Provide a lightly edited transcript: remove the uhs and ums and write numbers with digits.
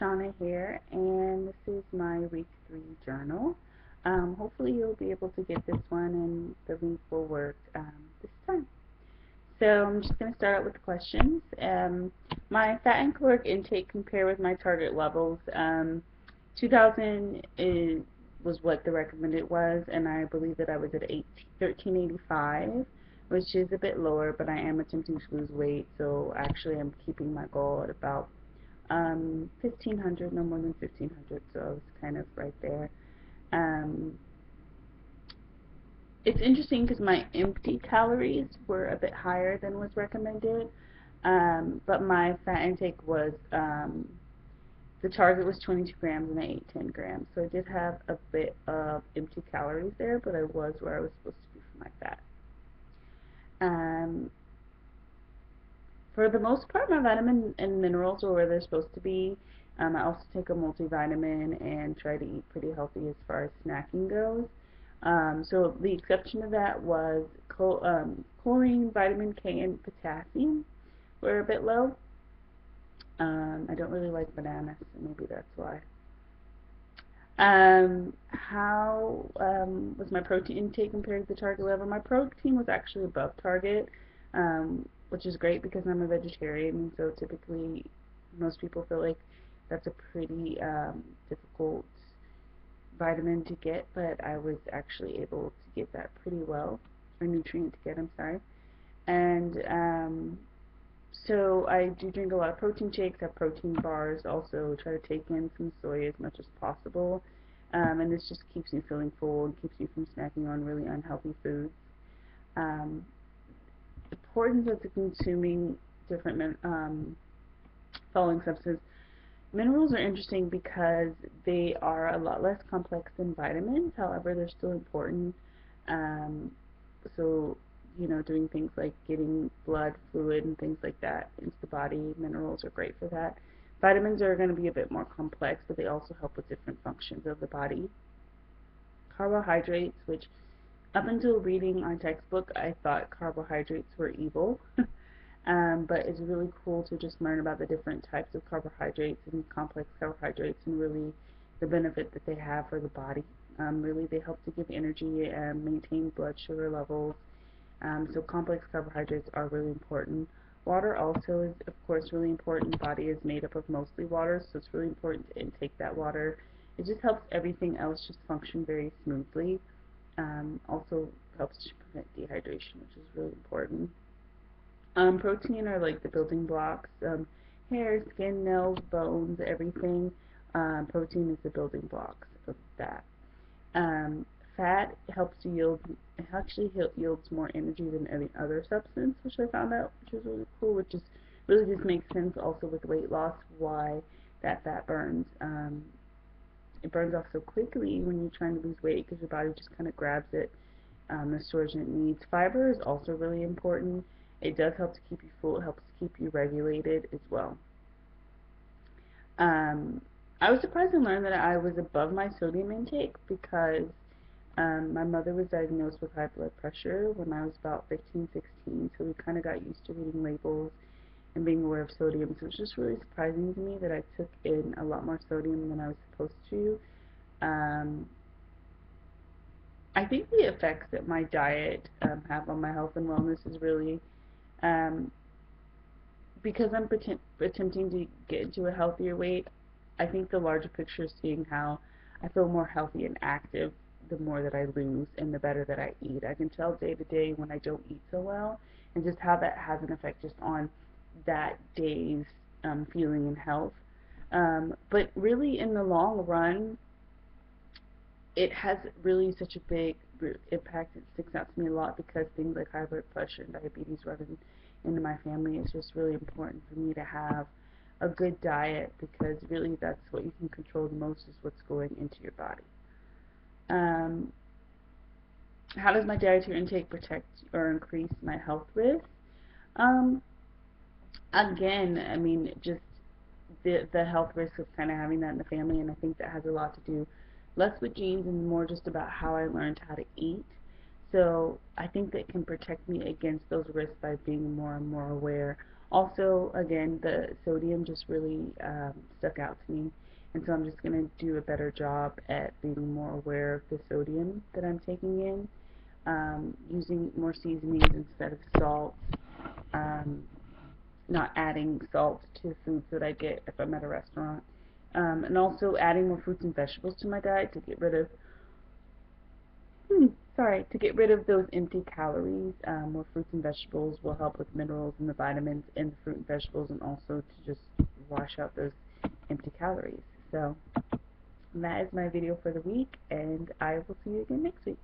Shauna here, and this is my week 3 journal. Hopefully, you'll be able to get this one, and the link will work this time. So, I'm just going to start out with the questions. My fat and caloric intake compare with my target levels. 2000 was what the recommended was, and I believe that I was at 1385, which is a bit lower, but I am attempting to lose weight, so actually I'm keeping my goal at about 1500, no more than 1500, so I was kind of right there. Um, it's interesting because my empty calories were a bit higher than was recommended, but my fat intake was, the target was 22 grams and I ate 10 grams, so I did have a bit of empty calories there, but I was where I was supposed to be for my fat. Um, for the most part, my vitamin and minerals are where they're supposed to be. I also take a multivitamin and try to eat pretty healthy as far as snacking goes. So the exception to that was chlorine, vitamin K, and potassium were a bit low. I don't really like bananas, so maybe that's why. How was my protein intake compared to the target level? My protein was actually above target, which is great because I'm a vegetarian, and so typically most people feel like that's a pretty difficult vitamin to get, but I was actually able to get that pretty well, or nutrient to get, I'm sorry. And so I do drink a lot of protein shakes, have protein bars, also try to take in some soy as much as possible. And this just keeps me feeling full and keeps me from snacking on really unhealthy foods. Um, Importance of consuming different following substances. Minerals are interesting because they are a lot less complex than vitamins. However, they're still important. Um, so, doing things like getting blood, fluid, and things like that into the body, minerals are great for that. Vitamins are going to be a bit more complex, but they also help with different functions of the body. Carbohydrates, which up until reading our textbook, I thought carbohydrates were evil. But it's really cool to just learn about the different types of carbohydrates and complex carbohydrates and really the benefit that they have for the body. Really, they help to give energy and maintain blood sugar levels. So complex carbohydrates are really important. Water also is, of course, really important. The body is made up of mostly water, so it's really important to intake that water. It just helps everything else just function very smoothly. Also helps to prevent dehydration, which is really important. Protein are like the building blocks. Hair, skin, nails, bones, everything. Protein is the building blocks of that. Um, Fat helps to yield, it actually yields more energy than any other substance, which I found out, which is really cool, which is really just makes sense also with weight loss, why that fat burns. It burns off so quickly when you're trying to lose weight because your body just kind of grabs it, the storage it needs. Fiber is also really important. It does help to keep you full. It helps to keep you regulated as well. Um, I was surprised to learn that I was above my sodium intake because my mother was diagnosed with high blood pressure when I was about 15, 16, so we kind of got used to reading labels and being aware of sodium. So it's just really surprising to me that I took in a lot more sodium than I was supposed to. Um, I think the effects that my diet have on my health and wellness is really, um, because I'm attempting to get into a healthier weight. I think the larger picture is seeing how I feel more healthy and active the more that I lose and the better that I eat. I can tell day to day when I don't eat so well and just how that has an effect just on that day's feeling and health. But really, in the long run, it has really such a big impact. It sticks out to me a lot because things like high blood pressure and diabetes running into my family. It's just really important for me to have a good diet because really that's what you can control the most is what's going into your body. Um, how does my dietary intake protect or increase my health risk? Um, Again, I mean, just the health risk of kind of having that in the family, and I think that has a lot to do less with genes and more just about how I learned how to eat. So I think that can protect me against those risks by being more and more aware. Also, again, the sodium just really stuck out to me, and so I'm just going to do a better job at being more aware of the sodium that I'm taking in, using more seasonings instead of salt, um, not adding salt to foods that I get if I'm at a restaurant, and also adding more fruits and vegetables to my diet to get rid of to get rid of those empty calories. More fruits and vegetables will help with minerals and the vitamins in the fruit and vegetables, and also to just wash out those empty calories. So that is my video for the week, and I will see you again next week.